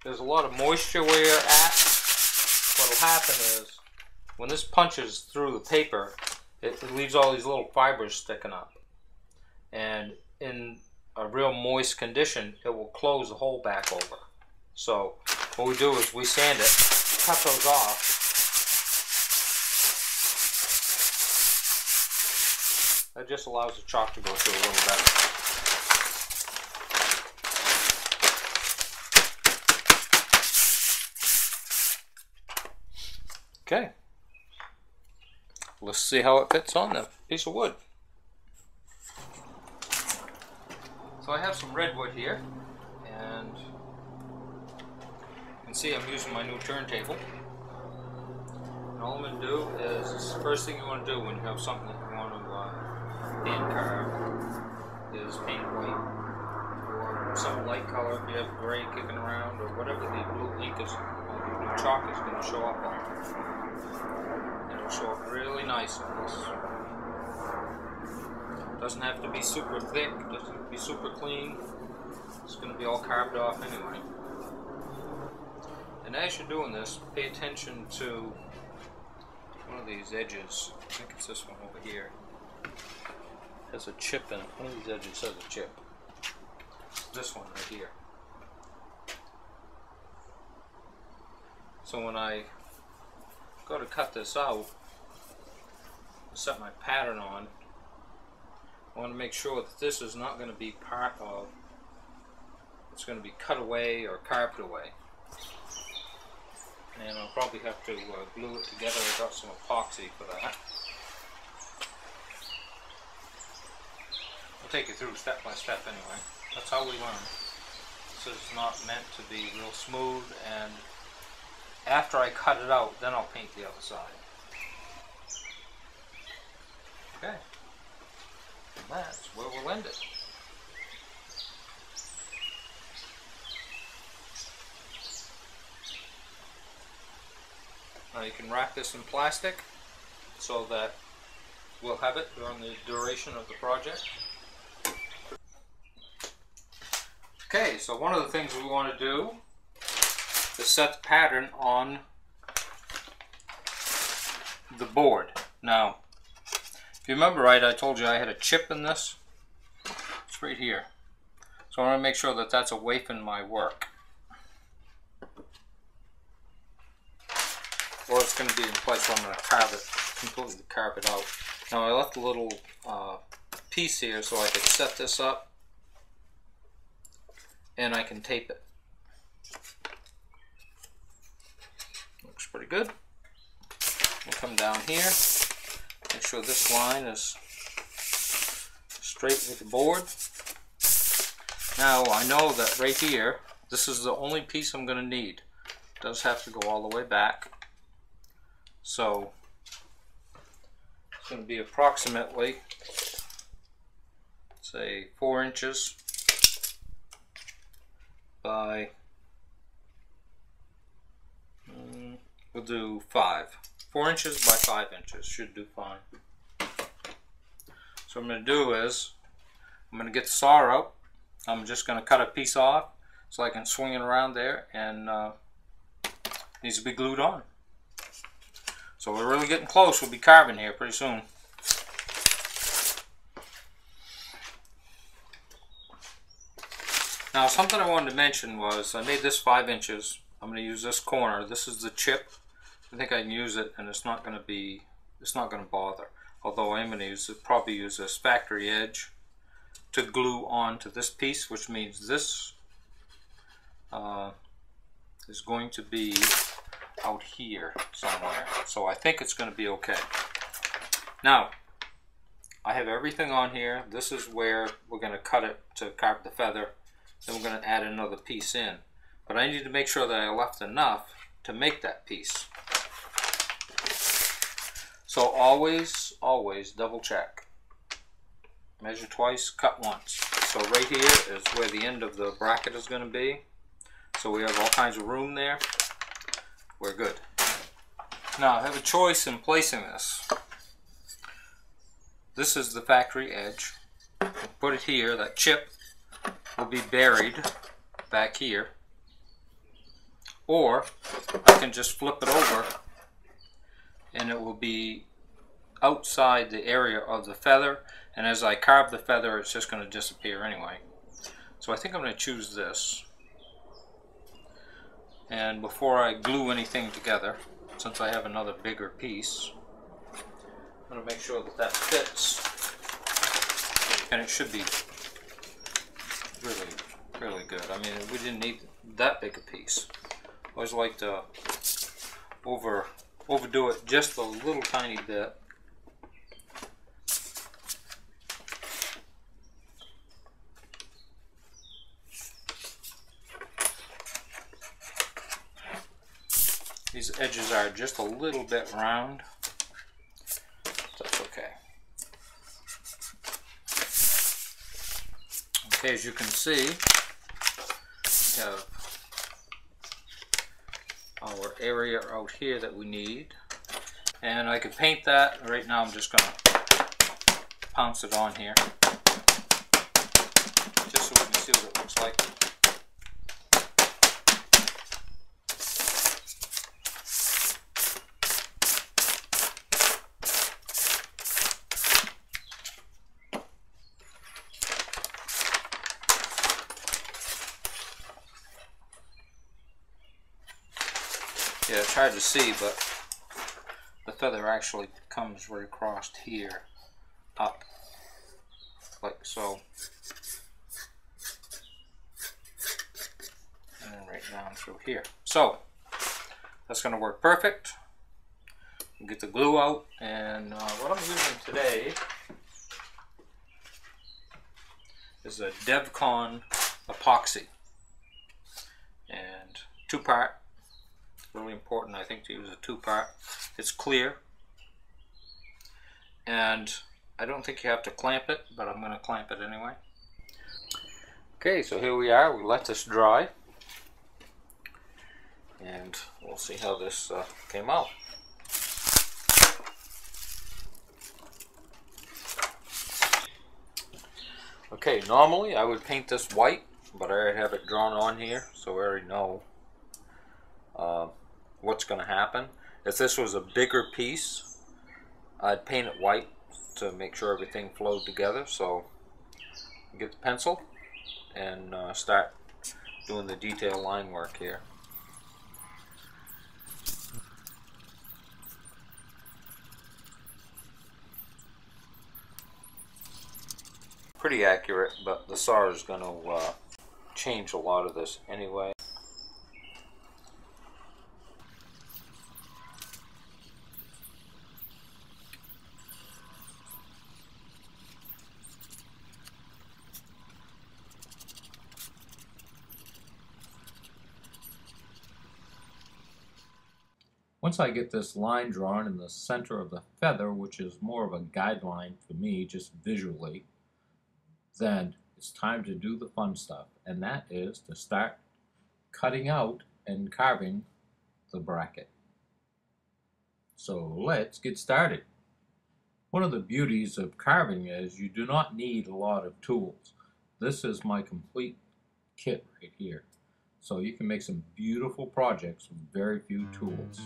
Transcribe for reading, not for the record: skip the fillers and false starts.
there's a lot of moisture where you're at, what'll happen is when this punches through the paper, it leaves all these little fibers sticking up. And in a real moist condition, it will close the hole back over. So what we do is we sand it, cut those off. That just allows the chalk to go through a little better. Okay, let's see how it fits on the piece of wood. So I have some redwood here, and you can see I'm using my new turntable. And all I'm going to do is, the first thing you want to do when you have something that you want to hand carve is paint white, or some light color if you have gray kicking around, or whatever the blue ink is, blue chalk is going to show up on. It'll show up really nice on this. Doesn't have to be super thick, doesn't have to be super clean. It's going to be all carved off anyway. And as you're doing this, pay attention to one of these edges. I think it's this one over here. It has a chip in it. One of these edges has a chip. This one right here. So when I go to cut this out, set my pattern on, I want to make sure that this is not going to be part of, it's going to be cut away or carved away. And I'll probably have to glue it together. I got some epoxy for that. I'll take you through step by step anyway. That's how we learn. This is not meant to be real smooth, and after I cut it out, then I'll paint the other side. Okay. And that's where we'll end it. Now you can wrap this in plastic so that we'll have it during the duration of the project. Okay, so one of the things we want to do is set the pattern on the board. Now, if you remember right, I told you I had a chip in this. It's right here. So I want to make sure that that's away from my work, or it's going to be in place where I'm going to carve it, completely carve it out. Now I left a little piece here so I could set this up, and I can tape it. Looks pretty good. We'll come down here, make sure this line is straight with the board. Now I know that right here, this is the only piece I'm going to need. It does have to go all the way back. So it's going to be approximately, say, 4 inches by, we'll do 5. 4 inches by 5 inches should do fine. So what I'm going to do is, I'm going to get the saw out. I'm just going to cut a piece off so I can swing it around there, and it needs to be glued on. So we're really getting close. We'll be carving here pretty soon. Now something I wanted to mention was I made this 5 inches. I'm going to use this corner. This is the chip. I think I can use it, and it's not going to bother. Although I am going to probably use this factory edge to glue onto this piece, which means this is going to be out here somewhere. So I think it's going to be okay. Now, I have everything on here. This is where we're going to cut it to carve the feather. Then we're going to add another piece in. But I need to make sure that I left enough to make that piece. So always, always double check. Measure twice, cut once. So right here is where the end of the bracket is going to be. So we have all kinds of room there. We're good. Now I have a choice in placing this. This is the factory edge. Put it here. That chip will be buried back here. or I can just flip it over and it will be outside the area of the feather, and as I carve the feather it's just going to disappear anyway. So I think I'm going to choose this. And before I glue anything together, since I have another bigger piece, I'm going to make sure that that fits, and it should be really good. I mean, we didn't need that big a piece. I always like to overdo it just a little tiny bit. These edges are just a little bit round. That's okay. Okay, as you can see, we have our area out here that we need. And I could paint that. Right now I'm just going to pounce it on here, just so we can see what it looks like. Yeah, it's hard to see, but the feather actually comes right across here, up, like so, and then right down through here. So, that's going to work perfect. We'll get the glue out, and what I'm using today is a DevCon epoxy, and 2-part. Really important, I think, to use a 2-part. It's clear, and I don't think you have to clamp it, but I'm going to clamp it anyway. Okay, so here we are. We let this dry, and we'll see how this came out. Okay, normally I would paint this white, but I already have it drawn on here, so I already know what's going to happen. If this was a bigger piece, I'd paint it white to make sure everything flowed together. So get the pencil and start doing the detail line work here. Pretty accurate, but the saw is going to change a lot of this anyway. Once I get this line drawn in the center of the feather, which is more of a guideline for me, just visually, then it's time to do the fun stuff, and that is to start cutting out and carving the bracket. So let's get started. One of the beauties of carving is you do not need a lot of tools. This is my complete kit right here. So you can make some beautiful projects with very few tools.